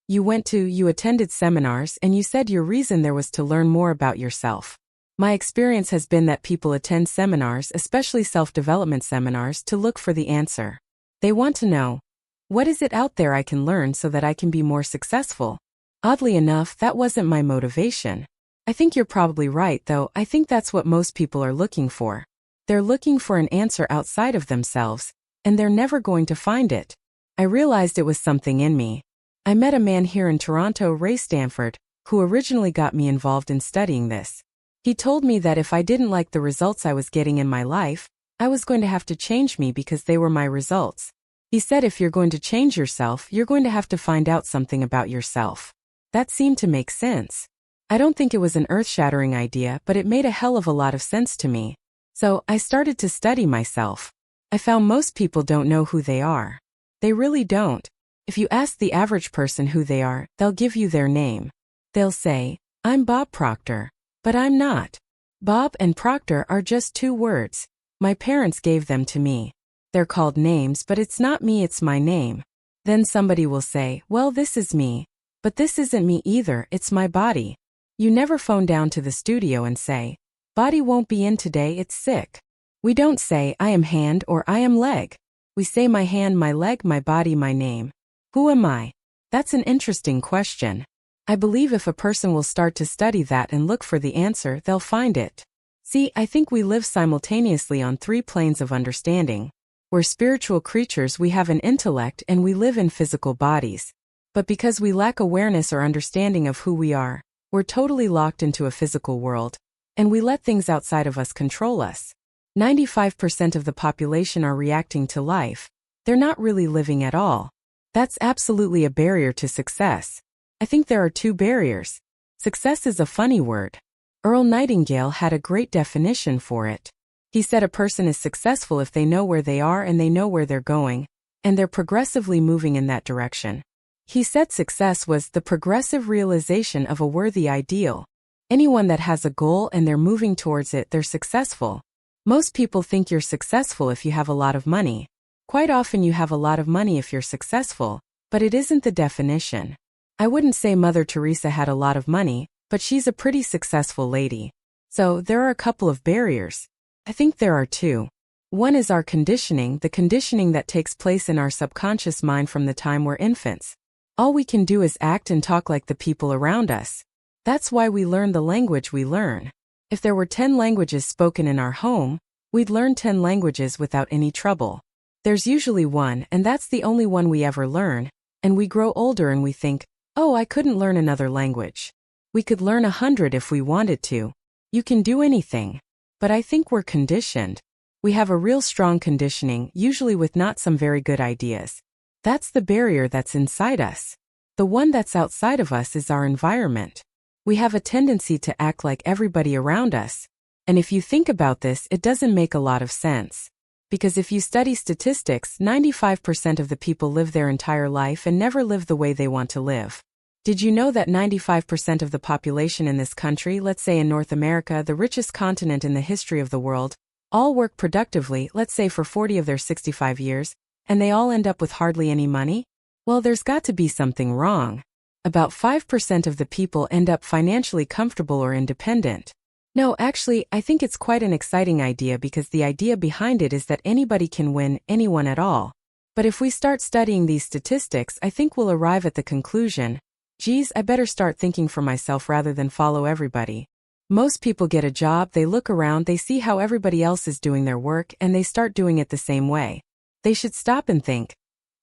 You attended seminars, and you said your reason there was to learn more about yourself. My experience has been that people attend seminars, especially self-development seminars, to look for the answer. They want to know, what is it out there I can learn so that I can be more successful? Oddly enough, that wasn't my motivation. I think you're probably right, though. I think that's what most people are looking for. They're looking for an answer outside of themselves, and they're never going to find it. I realized it was something in me. I met a man here in Toronto, Ray Stanford, who originally got me involved in studying this. He told me that if I didn't like the results I was getting in my life, I was going to have to change me because they were my results. He said if you're going to change yourself, you're going to have to find out something about yourself. That seemed to make sense. I don't think it was an earth-shattering idea, but it made a hell of a lot of sense to me. So I started to study myself. I found most people don't know who they are. They really don't. If you ask the average person who they are, they'll give you their name. They'll say, I'm Bob Proctor. But I'm not. Bob and Proctor are just two words. My parents gave them to me. They're called names, but it's not me, it's my name. Then somebody will say, well, this is me. But this isn't me either, it's my body. You never phone down to the studio and say, body won't be in today, it's sick. We don't say, I am hand or I am leg. We say my hand, my leg, my body, my name. Who am I? That's an interesting question. I believe if a person will start to study that and look for the answer, they'll find it. See, I think we live simultaneously on three planes of understanding. We're spiritual creatures, we have an intellect, and we live in physical bodies. But because we lack awareness or understanding of who we are, we're totally locked into a physical world, and we let things outside of us control us. 95% of the population are reacting to life. They're not really living at all. That's absolutely a barrier to success. I think there are two barriers. Success is a funny word. Earl Nightingale had a great definition for it. He said a person is successful if they know where they are and they know where they're going, and they're progressively moving in that direction. He said success was the progressive realization of a worthy ideal. Anyone that has a goal and they're moving towards it, they're successful. Most people think you're successful if you have a lot of money. Quite often you have a lot of money if you're successful, but it isn't the definition. I wouldn't say Mother Teresa had a lot of money, but she's a pretty successful lady. So there are a couple of barriers. I think there are two. One is our conditioning, the conditioning that takes place in our subconscious mind from the time we're infants. All we can do is act and talk like the people around us. That's why we learn the language we learn. If there were 10 languages spoken in our home, we'd learn 10 languages without any trouble. There's usually one, and that's the only one we ever learn, and we grow older and we think, oh, I couldn't learn another language. We could learn 100 if we wanted to. You can do anything. But I think we're conditioned. We have a real strong conditioning, usually with not some very good ideas. That's the barrier that's inside us. The one that's outside of us is our environment. We have a tendency to act like everybody around us. And if you think about this, it doesn't make a lot of sense. Because if you study statistics, 95% of the people live their entire life and never live the way they want to live. Did you know that 95% of the population in this country, let's say in North America, the richest continent in the history of the world, all work productively, let's say for 40 of their 65 years, and they all end up with hardly any money? Well, there's got to be something wrong. About 5% of the people end up financially comfortable or independent. No, actually, I think it's quite an exciting idea because the idea behind it is that anybody can win, anyone at all. But if we start studying these statistics, I think we'll arrive at the conclusion, geez, I better start thinking for myself rather than follow everybody. Most people get a job, they look around, they see how everybody else is doing their work, and they start doing it the same way. They should stop and think,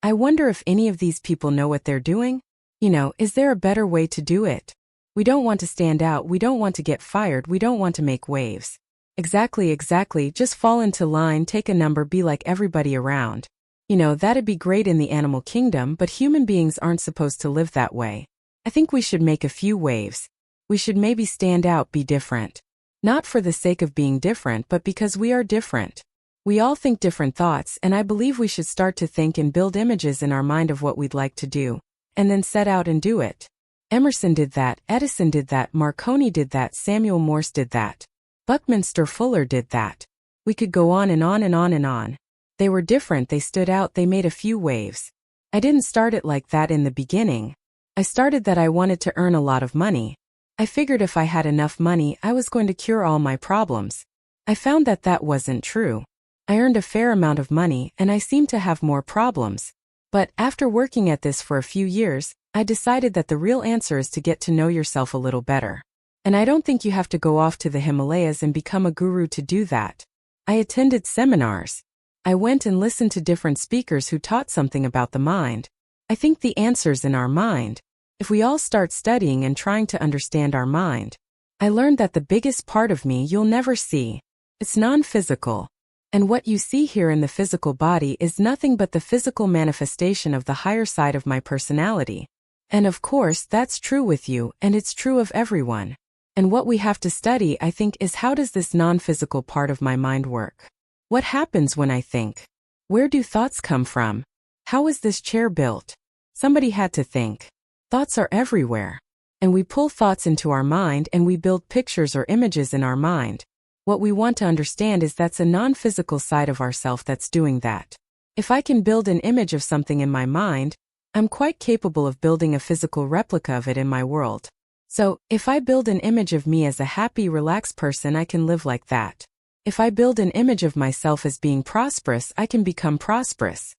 I wonder if any of these people know what they're doing? Is there a better way to do it? We don't want to stand out, we don't want to get fired, we don't want to make waves. Exactly, just fall into line, take a number, be like everybody around. That'd be great in the animal kingdom, but human beings aren't supposed to live that way. I think we should make a few waves. We should maybe stand out, be different. Not for the sake of being different, but because we are different. We all think different thoughts, and I believe we should start to think and build images in our mind of what we'd like to do, and then set out and do it. Emerson did that, Edison did that, Marconi did that, Samuel Morse did that. Buckminster Fuller did that. We could go on and on and on and on. They were different, they stood out, they made a few waves. I didn't start it like that in the beginning. I started that I wanted to earn a lot of money. I figured if I had enough money, I was going to cure all my problems. I found that that wasn't true. I earned a fair amount of money and I seemed to have more problems. But after working at this for a few years, I decided that the real answer is to get to know yourself a little better. And I don't think you have to go off to the Himalayas and become a guru to do that. I attended seminars. I went and listened to different speakers who taught something about the mind. I think the answer's in our mind. If we all start studying and trying to understand our mind. I learned that the biggest part of me you'll never see. It's non-physical. And what you see here in the physical body is nothing but the physical manifestation of the higher side of my personality. And of course, that's true with you, and it's true of everyone. And what we have to study, I think, is how does this non-physical part of my mind work? What happens when I think? Where do thoughts come from? How is this chair built? Somebody had to think. Thoughts are everywhere. And we pull thoughts into our mind and we build pictures or images in our mind. What we want to understand is that's a non-physical side of ourself that's doing that. If I can build an image of something in my mind, I'm quite capable of building a physical replica of it in my world. So, if I build an image of me as a happy, relaxed person, I can live like that. If I build an image of myself as being prosperous, I can become prosperous.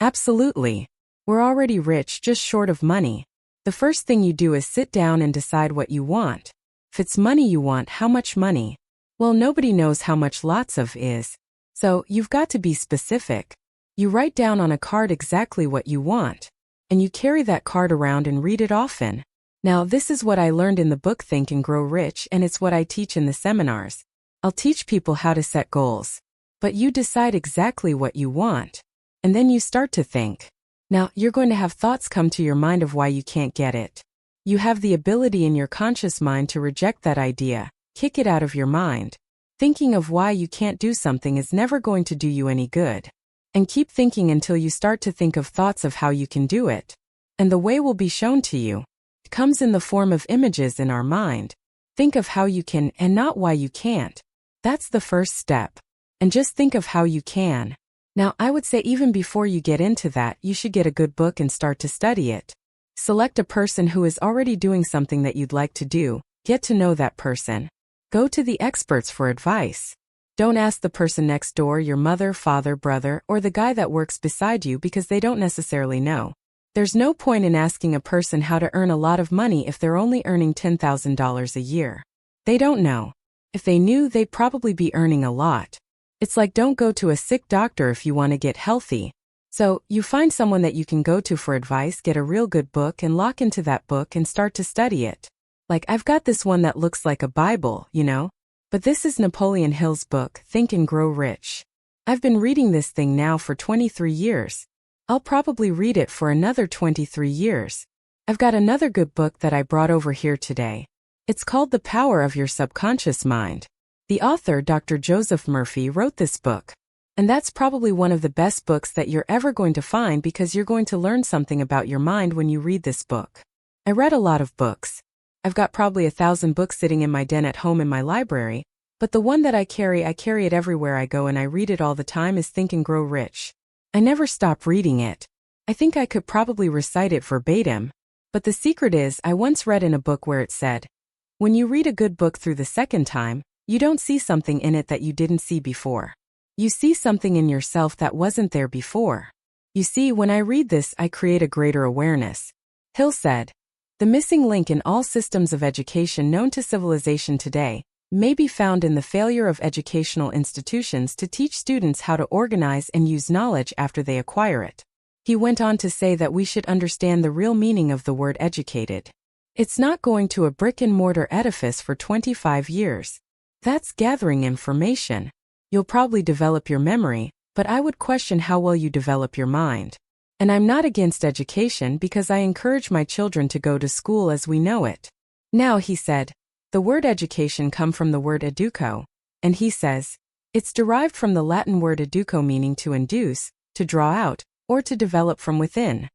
Absolutely. We're already rich, just short of money. The first thing you do is sit down and decide what you want. If it's money you want, how much money? Well, nobody knows how much lots of is. So, you've got to be specific. You write down on a card exactly what you want. And you carry that card around and read it often. Now, this is what I learned in the book Think and Grow Rich, and it's what I teach in the seminars. I'll teach people how to set goals. But you decide exactly what you want. And then you start to think. Now, you're going to have thoughts come to your mind of why you can't get it. You have the ability in your conscious mind to reject that idea, kick it out of your mind. Thinking of why you can't do something is never going to do you any good. And keep thinking until you start to think of thoughts of how you can do it. And the way will be shown to you. It comes in the form of images in our mind. Think of how you can and not why you can't. That's the first step. And just think of how you can. Now, I would say even before you get into that, you should get a good book and start to study it. Select a person who is already doing something that you'd like to do. Get to know that person. Go to the experts for advice. Don't ask the person next door, your mother, father, brother, or the guy that works beside you because they don't necessarily know. There's no point in asking a person how to earn a lot of money if they're only earning $10,000 a year. They don't know. If they knew, they'd probably be earning a lot. It's like don't go to a sick doctor if you want to get healthy. So, you find someone that you can go to for advice, get a real good book and lock into that book and start to study it. Like I've got this one that looks like a Bible, you know? But this is Napoleon Hill's book, Think and Grow Rich. I've been reading this thing now for 23 years. I'll probably read it for another 23 years. I've got another good book that I brought over here today. It's called The Power of Your Subconscious Mind. The author, Dr. Joseph Murphy, wrote this book. And that's probably one of the best books that you're ever going to find because you're going to learn something about your mind when you read this book. I read a lot of books. I've got probably 1,000 books sitting in my den at home in my library, but the one that I carry it everywhere I go and I read it all the time is Think and Grow Rich. I never stop reading it. I think I could probably recite it verbatim. But the secret is, I once read in a book where it said, when you read a good book through the second time, you don't see something in it that you didn't see before. You see something in yourself that wasn't there before. You see, when I read this, I create a greater awareness. Hill said, the missing link in all systems of education known to civilization today may be found in the failure of educational institutions to teach students how to organize and use knowledge after they acquire it. He went on to say that we should understand the real meaning of the word educated. It's not going to a brick-and-mortar edifice for 25 years. That's gathering information. You'll probably develop your memory, but I would question how well you develop your mind. And I'm not against education because I encourage my children to go to school as we know it. Now, he said, the word education comes from the word educo, and he says, it's derived from the Latin word educo meaning to induce, to draw out, or to develop from within.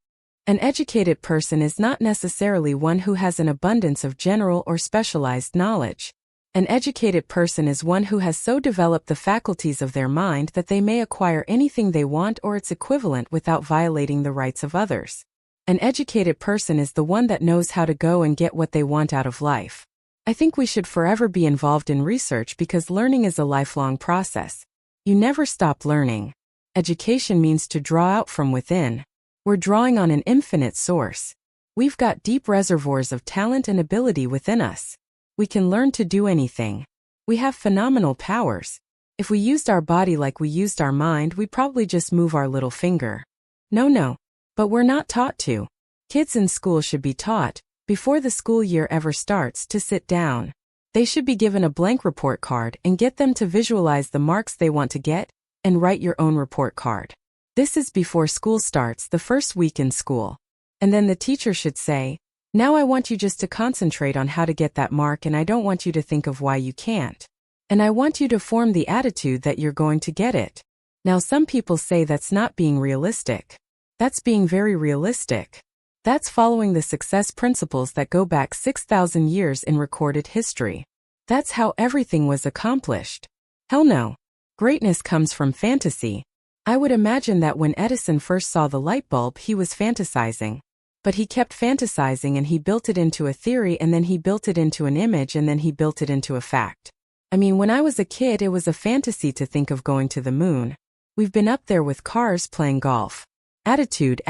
An educated person is not necessarily one who has an abundance of general or specialized knowledge. An educated person is one who has so developed the faculties of their mind that they may acquire anything they want or its equivalent without violating the rights of others. An educated person is the one that knows how to go and get what they want out of life. I think we should forever be involved in research because learning is a lifelong process. You never stop learning. Education means to draw out from within. We're drawing on an infinite source. We've got deep reservoirs of talent and ability within us. We can learn to do anything. We have phenomenal powers. If we used our body like we used our mind, we'd probably just move our little finger. No. But we're not taught to. Kids in school should be taught, before the school year ever starts, to sit down. They should be given a blank report card and get them to visualize the marks they want to get, and write your own report card. This is before school starts, the first week in school. And then the teacher should say, now I want you just to concentrate on how to get that mark, and I don't want you to think of why you can't. And I want you to form the attitude that you're going to get it. Now some people say that's not being realistic. That's being very realistic. That's following the success principles that go back 6,000 years in recorded history. That's how everything was accomplished. Hell no. Greatness comes from fantasy. I would imagine that when Edison first saw the light bulb, he was fantasizing. But he kept fantasizing and he built it into a theory, and then he built it into an image, and then he built it into a fact. I mean, when I was a kid, it was a fantasy to think of going to the moon. We've been up there with cars playing golf. Attitude.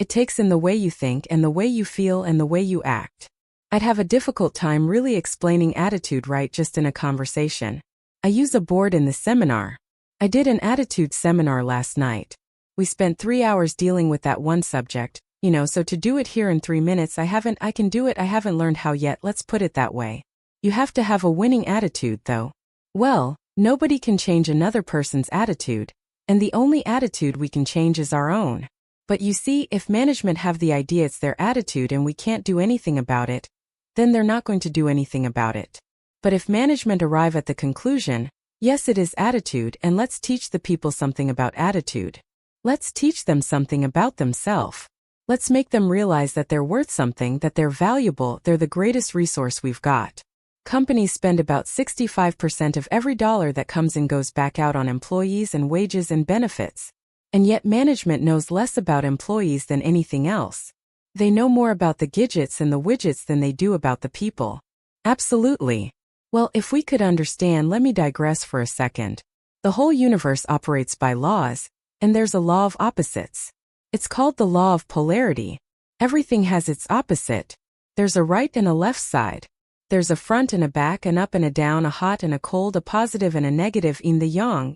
It takes in the way you think and the way you feel and the way you act. I'd have a difficult time really explaining attitude right just in a conversation. I use a board in the seminar. I did an attitude seminar last night. We spent 3 hours dealing with that one subject, so to do it here in 3 minutes, I can do it, I haven't learned how yet, let's put it that way. You have to have a winning attitude though. Well, nobody can change another person's attitude, and the only attitude we can change is our own. But you see, if management have the idea it's their attitude and we can't do anything about it, then they're not going to do anything about it. But if management arrive at the conclusion, yes, it is attitude, and let's teach the people something about attitude. Let's teach them something about themselves. Let's make them realize that they're worth something, that they're valuable, they're the greatest resource we've got. Companies spend about 65% of every dollar that comes in goes back out on employees and wages and benefits. And yet management knows less about employees than anything else. They know more about the gadgets and the widgets than they do about the people. Absolutely. Well, if we could understand, let me digress for a second. The whole universe operates by laws, and there's a law of opposites. It's called the law of polarity. Everything has its opposite. There's a right and a left side. There's a front and a back, an up and a down, a hot and a cold, a positive and a negative, yin the yang,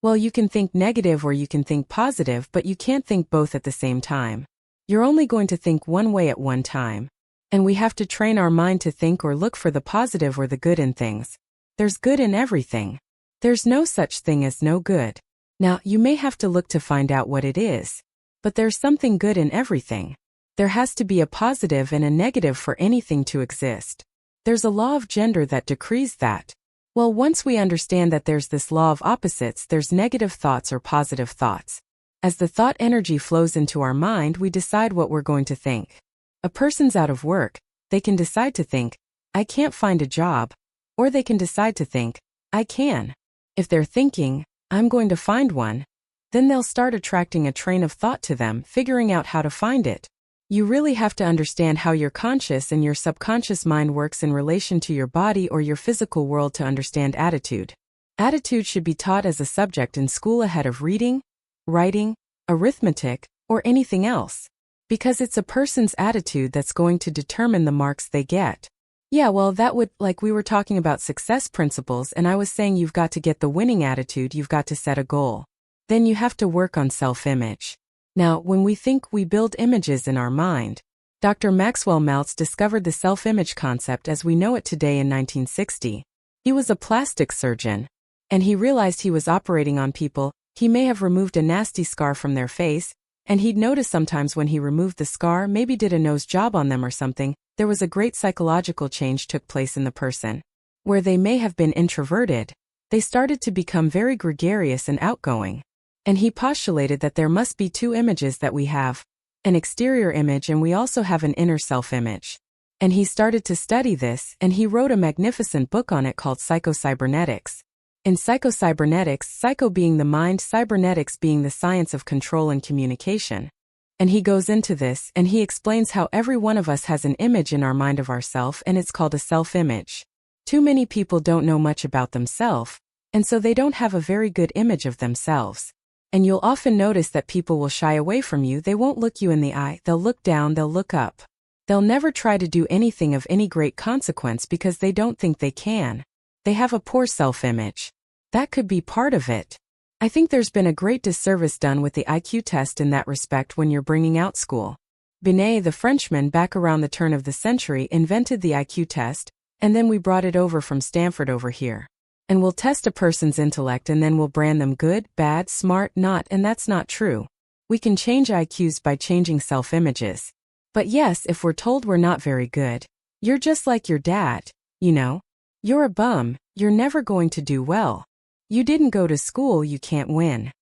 Well, you can think negative or you can think positive, but you can't think both at the same time. You're only going to think one way at one time. And we have to train our mind to think or look for the positive or the good in things. There's good in everything. There's no such thing as no good. Now, you may have to look to find out what it is. But there's something good in everything. There has to be a positive and a negative for anything to exist. There's a law of gender that decrees that. Well, once we understand that there's this law of opposites, there's negative thoughts or positive thoughts. As the thought energy flows into our mind, we decide what we're going to think. A person's out of work, they can decide to think, I can't find a job. Or they can decide to think, I can. If they're thinking, I'm going to find one, then they'll start attracting a train of thought to them, figuring out how to find it. You really have to understand how your conscious and your subconscious mind works in relation to your body or your physical world to understand attitude. Attitude should be taught as a subject in school ahead of reading, writing, arithmetic, or anything else. Because it's a person's attitude that's going to determine the marks they get. Yeah, well, that would, like we were talking about success principles, and I was saying you've got to get the winning attitude, you've got to set a goal. Then you have to work on self-image. Now, when we think, we build images in our mind. Dr. Maxwell Maltz discovered the self-image concept as we know it today in 1960. He was a plastic surgeon. And he realized he was operating on people. He may have removed a nasty scar from their face, and he'd notice sometimes when he removed the scar, maybe did a nose job on them or something, there was a great psychological change took place in the person. Where they may have been introverted, they started to become very gregarious and outgoing. And he postulated that there must be two images that we have, an exterior image and we also have an inner self-image. And he started to study this, and he wrote a magnificent book on it called Psycho-Cybernetics. In Psycho-Cybernetics, psycho being the mind, cybernetics being the science of control and communication. And he goes into this, and he explains how every one of us has an image in our mind of ourself, and it's called a self-image. Too many people don't know much about themselves, and so they don't have a very good image of themselves. And you'll often notice that people will shy away from you. They won't look you in the eye. They'll look down, they'll look up. They'll never try to do anything of any great consequence because they don't think they can. They have a poor self-image. That could be part of it. I think there's been a great disservice done with the IQ test in that respect when you're bringing out school. Binet, the Frenchman, back around the turn of the century, invented the IQ test, and then we brought it over from Stanford over here. And we'll test a person's intellect and then we'll brand them good, bad, smart, not, and that's not true. We can change IQs by changing self-images. But yes, if we're told we're not very good, you're just like your dad, you know. You're a bum, you're never going to do well. You didn't go to school, you can't win.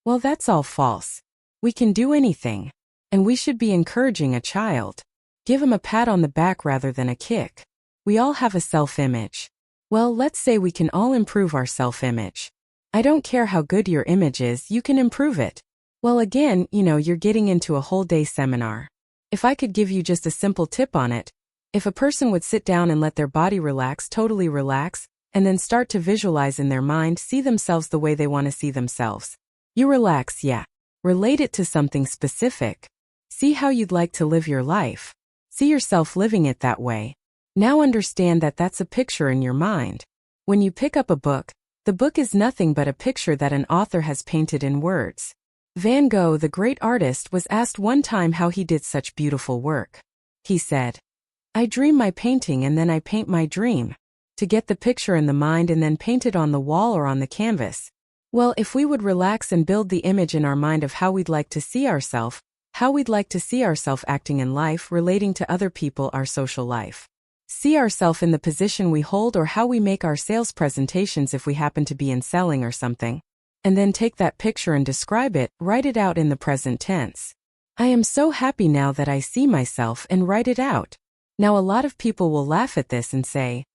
Well, that's all false. We can do anything. And we should be encouraging a child. Give him a pat on the back rather than a kick. We all have a self-image. Well, let's say we can all improve our self-image. I don't care how good your image is, you can improve it. Well, again, you're getting into a whole day seminar. If I could give you just a simple tip on it, if a person would sit down and let their body relax, totally relax, and then start to visualize in their mind, see themselves the way they want to see themselves. You relax, yeah. Relate it to something specific. See how you'd like to live your life. See yourself living it that way. Now understand that that's a picture in your mind. When you pick up a book, the book is nothing but a picture that an author has painted in words. Van Gogh, the great artist, was asked one time how he did such beautiful work. He said, "I dream my painting and then I paint my dream." To get the picture in the mind and then paint it on the wall or on the canvas. Well, if we would relax and build the image in our mind of how we'd like to see ourselves, how we'd like to see ourselves acting in life, relating to other people, our social life. See ourselves in the position we hold or how we make our sales presentations if we happen to be in selling or something. And then take that picture and describe it, write it out in the present tense. I am so happy now that I see myself, and write it out. Now a lot of people will laugh at this and say,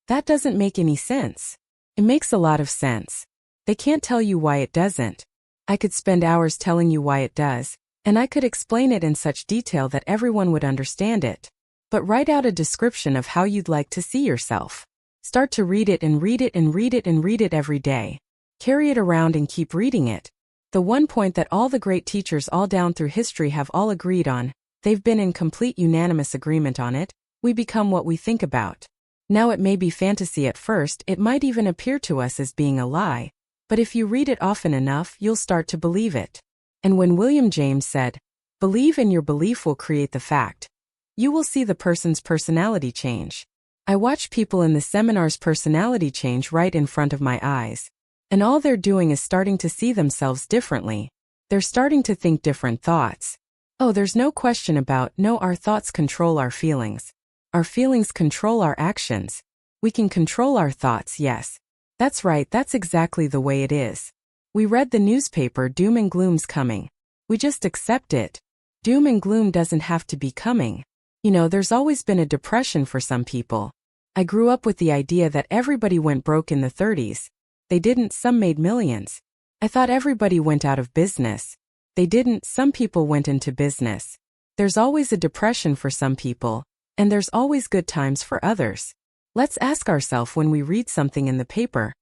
that doesn't make any sense. It makes a lot of sense. They can't tell you why it doesn't. I could spend hours telling you why it does, and I could explain it in such detail that everyone would understand it. But write out a description of how you'd like to see yourself. Start to read it and read it and read it and read it every day. Carry it around and keep reading it. The one point that all the great teachers all down through history have all agreed on, they've been in complete unanimous agreement on it, we become what we think about. Now it may be fantasy at first, it might even appear to us as being a lie, but if you read it often enough, you'll start to believe it. And when William James said, "Believe and your belief will create the fact," you will see the person's personality change. I watch people in the seminar's personality change right in front of my eyes. And all they're doing is starting to see themselves differently. They're starting to think different thoughts. Oh, there's no question about, no, our thoughts control our feelings. Our feelings control our actions. We can control our thoughts, yes. That's right, that's exactly the way it is. We read the newspaper, doom and gloom's coming. We just accept it. Doom and gloom doesn't have to be coming. There's always been a depression for some people. I grew up with the idea that everybody went broke in the 30s. They didn't, some made millions. I thought everybody went out of business. They didn't, some people went into business. There's always a depression for some people. And there's always good times for others. Let's ask ourselves when we read something in the paper,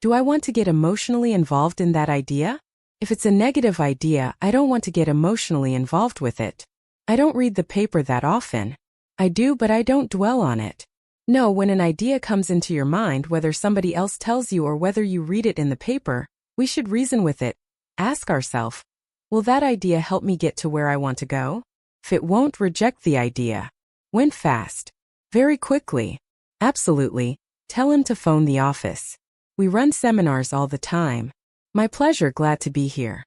do I want to get emotionally involved in that idea? If it's a negative idea, I don't want to get emotionally involved with it. I don't read the paper that often. I do, but I don't dwell on it. No, when an idea comes into your mind, whether somebody else tells you or whether you read it in the paper, we should reason with it. Ask ourselves, will that idea help me get to where I want to go? If it won't, reject the idea. Went fast. Very quickly. Absolutely. Tell him to phone the office. We run seminars all the time. My pleasure, glad to be here.